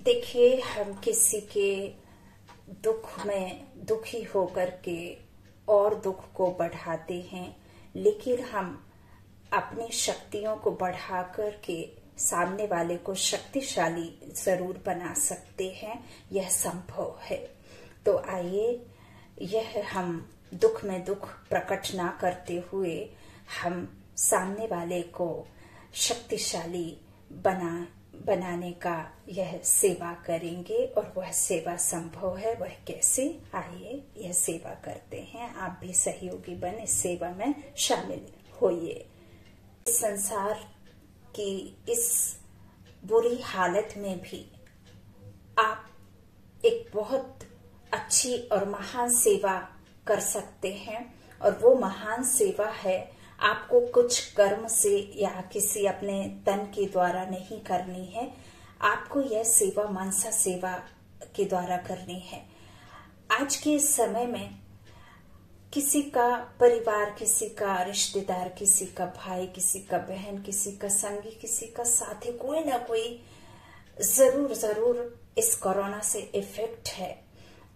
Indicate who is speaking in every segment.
Speaker 1: देखिए, हम किसी के दुख में दुखी होकर के और दुख को बढ़ाते हैं, लेकिन हम अपनी शक्तियों को बढ़ा कर के सामने वाले को शक्तिशाली जरूर बना सकते हैं। यह संभव है। तो आइए, यह हम दुख में दुख प्रकट ना करते हुए हम सामने वाले को शक्तिशाली बनाने का यह सेवा करेंगे। और वह सेवा संभव है। वह कैसे? आइए यह सेवा करते हैं। आप भी सहयोगी बन इस सेवा में शामिल होइए। संसार की इस बुरी हालत में भी आप एक बहुत अच्छी और महान सेवा कर सकते हैं। और वो महान सेवा है, आपको कुछ कर्म से या किसी अपने तन के द्वारा नहीं करनी है। आपको यह सेवा मनसा सेवा के द्वारा करनी है। आज के समय में किसी का परिवार, किसी का रिश्तेदार, किसी का भाई, किसी का बहन, किसी का संगी, किसी का साथी, कोई ना कोई जरूर इस कोरोना से इफेक्ट है।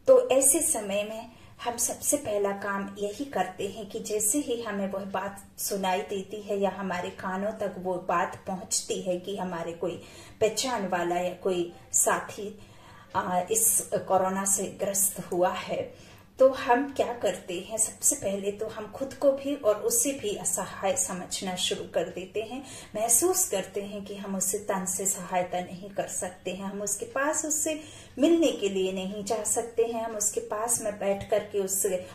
Speaker 1: तो ऐसे समय में हम सबसे पहला काम यही करते हैं कि जैसे ही हमें वह बात सुनाई देती है या हमारे कानों तक वो बात पहुंचती है कि हमारे कोई पहचान वाला या कोई साथी इस कोरोना से ग्रस्त हुआ है, तो हम क्या करते हैं? सबसे पहले तो हम खुद को भी और उसे भी असहाय समझना शुरू कर देते हैं। महसूस करते हैं कि हम उसे तन से सहायता नहीं कर सकते हैं, हम उसके पास उससे मिलने के लिए नहीं जा सकते हैं, हम उसके पास में बैठ करके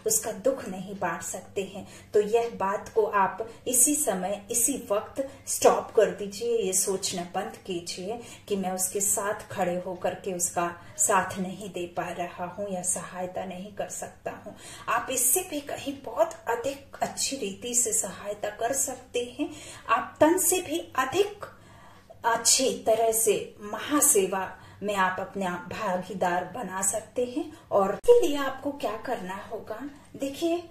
Speaker 1: उसका दुख नहीं बांट सकते हैं। तो यह बात को आप इसी समय, इसी वक्त स्टॉप कर दीजिए। ये सोचना बंद कीजिए कि मैं उसके साथ खड़े होकर के उसका साथ नहीं दे पा रहा हूं या सहायता नहीं कर सकता हूं। आप इससे भी कहीं बहुत अधिक अच्छी रीति से सहायता कर सकते हैं। आप तन से भी अधिक अच्छी तरह से महासेवा में आप अपने भागीदार बना सकते हैं। और इसके लिए आपको क्या करना होगा? देखिए,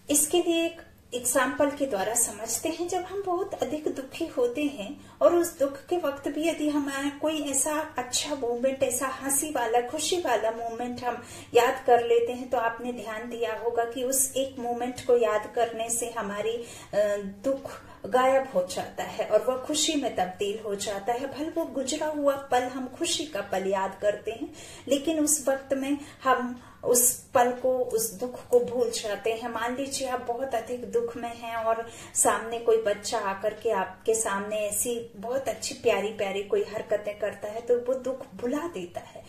Speaker 1: इसके लिए एक एग्जाम्पल के द्वारा समझते हैं। जब हम बहुत अधिक दुखी होते हैं और उस दुख के वक्त भी यदि हमारा कोई ऐसा अच्छा मोमेंट, ऐसा हंसी वाला, खुशी वाला मोमेंट हम याद कर लेते हैं, तो आपने ध्यान दिया होगा कि उस एक मोमेंट को याद करने से हमारी दुख गायब हो जाता है और वह खुशी में तब्दील हो जाता है। भले वो गुजरा हुआ पल हम खुशी का पल याद करते हैं, लेकिन उस वक्त में हम उस पल को, उस दुख को भूल जाते हैं। मान लीजिए आप बहुत अधिक दुख में हैं और सामने कोई बच्चा आकर के आपके सामने ऐसी बहुत अच्छी प्यारी प्यारी कोई हरकतें करता है, तो वो दुख भुला देता है।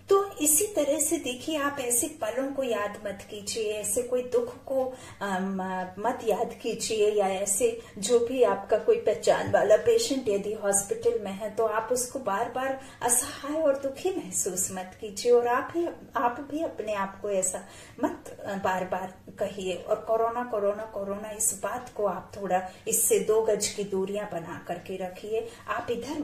Speaker 1: तो इसी तरह से देखिए, आप ऐसे पलों को याद मत कीजिए, ऐसे कोई दुख को मत याद कीजिए, या ऐसे जो भी आपका कोई पहचान वाला पेशेंट यदि हॉस्पिटल में है, तो आप उसको बार बार असहाय और दुखी महसूस मत कीजिए। और आप भी अपने आप को ऐसा मत बार बार कहिए। और कोरोना कोरोना कोरोना, इस बात को आप थोड़ा इससे 2 गज की दूरियां बना करके रखिए। आप इधर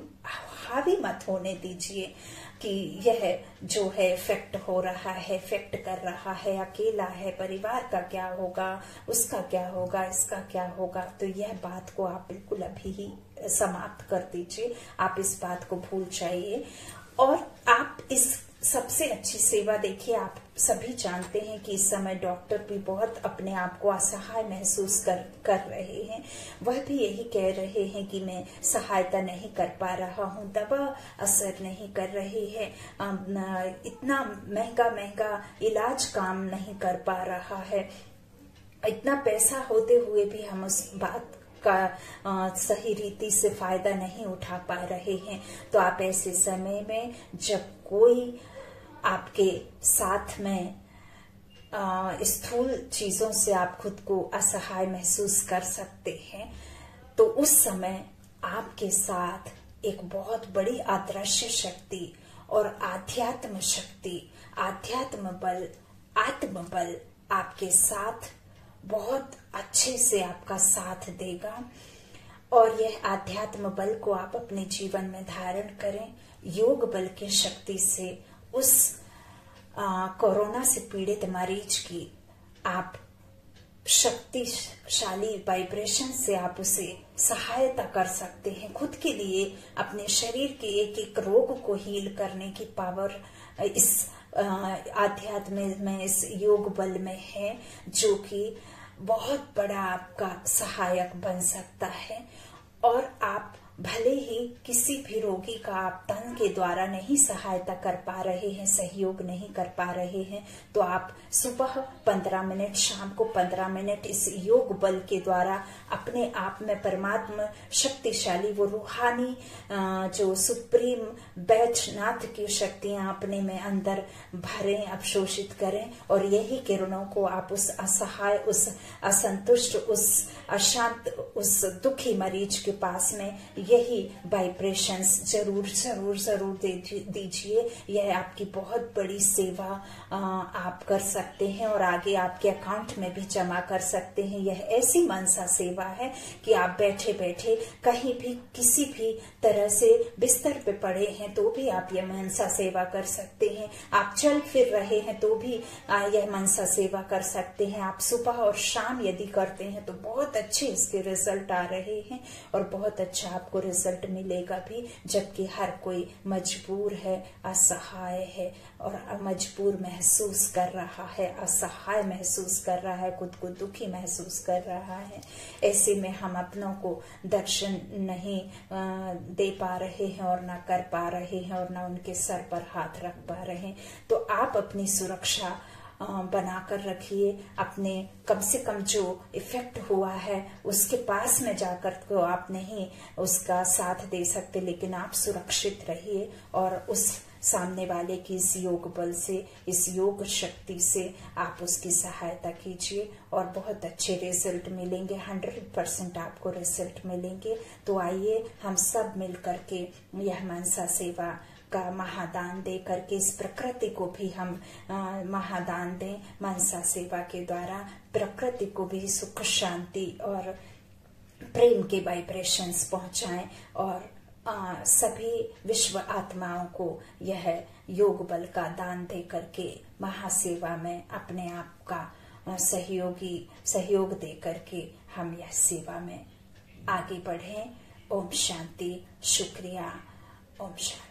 Speaker 1: हावी मत होने दीजिए कि यह जो है इफेक्ट हो रहा है, इफेक्ट कर रहा है, अकेला है, परिवार का क्या होगा, उसका क्या होगा, इसका क्या होगा। तो यह बात को आप बिल्कुल अभी ही समाप्त कर दीजिए। आप इस बात को भूल जाइए। और आप इस सबसे अच्छी सेवा, देखिए, आप सभी जानते हैं कि इस समय डॉक्टर भी बहुत अपने आप को असहाय महसूस कर रहे हैं। वह भी यही कह रहे हैं कि मैं सहायता नहीं कर पा रहा हूं, दवा असर नहीं कर रही है, इतना महंगा इलाज काम नहीं कर पा रहा है, इतना पैसा होते हुए भी हम उस बात का सही रीति से फायदा नहीं उठा पा रहे हैं। तो आप ऐसे समय में, जब कोई आपके साथ में स्थूल चीजों से आप खुद को असहाय महसूस कर सकते हैं, तो उस समय आपके साथ एक बहुत बड़ी अदृश्य शक्ति और आध्यात्म शक्ति, आध्यात्म बल, आत्मबल आपके साथ बहुत अच्छे से आपका साथ देगा। और यह आध्यात्म बल को आप अपने जीवन में धारण करें। योग बल की शक्ति से उस कोरोना से पीड़ित मरीज की आप शक्तिशाली वाइब्रेशन से आप उसे सहायता कर सकते हैं। खुद के लिए अपने शरीर के एक एक रोग को हील करने की पावर इस आध्यात्म में, इस योग बल में है, जो कि बहुत बड़ा आपका सहायक बन सकता है। और आप भले ही किसी भी रोगी का आप तन के द्वारा नहीं सहायता कर पा रहे हैं, सहयोग नहीं कर पा रहे हैं, तो आप सुबह 15 मिनट, शाम को 15 मिनट इस योग बल के द्वारा अपने आप में परमात्मा शक्तिशाली, वो रूहानी जो सुप्रीम बैजनाथ की शक्तियां अपने में अंदर भरें, अवशोषित करें, और यही किरणों को आप उस असहाय, उस असंतुष्ट, उस अशांत, उस दुखी मरीज के पास में यही वाइब्रेशंस जरूर जरूर जरूर दीजिए। यह आपकी बहुत बड़ी सेवा आप कर सकते हैं और आगे आपके अकाउंट में भी जमा कर सकते हैं। यह ऐसी मनसा सेवा है कि आप बैठे बैठे कहीं भी किसी भी तरह से बिस्तर पे पड़े हैं तो भी आप यह मनसा सेवा कर सकते हैं। आप चल फिर रहे हैं तो भी यह मनसा सेवा कर सकते हैं। आप सुबह और शाम यदि करते हैं तो बहुत अच्छे इसके रिजल्ट आ रहे हैं और बहुत अच्छा आपको रिजल्ट मिलेगा भी। जबकि हर कोई मजबूर है, असहाय है और मजबूर महसूस कर रहा है, असहाय महसूस कर रहा है, खुद को दुखी महसूस कर रहा है। ऐसे में हम अपनों को दर्शन नहीं दे पा रहे हैं और ना कर पा रहे हैं और ना उनके सर पर हाथ रख पा रहे हैं। तो आप अपनी सुरक्षा बनाकर रखिए। अपने कम से कम जो इफेक्ट हुआ है उसके पास में जाकर को आप नहीं उसका साथ दे सकते, लेकिन आप सुरक्षित रहिए और उस सामने वाले की इस योग बल से, इस योग शक्ति से आप उसकी सहायता कीजिए और बहुत अच्छे रिजल्ट मिलेंगे। 100% आपको रिजल्ट मिलेंगे। तो आइए हम सब मिल करके यह मनसा सेवा का महादान दे करके इस प्रकृति को भी हम महादान दें। मनसा सेवा के द्वारा प्रकृति को भी सुख, शांति और प्रेम के वाइब्रेशंस पहुंचाएं और सभी विश्व आत्माओं को यह योग बल का दान दे करके महासेवा में अपने आप का सहयोग दे करके हम यह सेवा में आगे बढ़ें। ओम शांति। शुक्रिया। ओम शांति।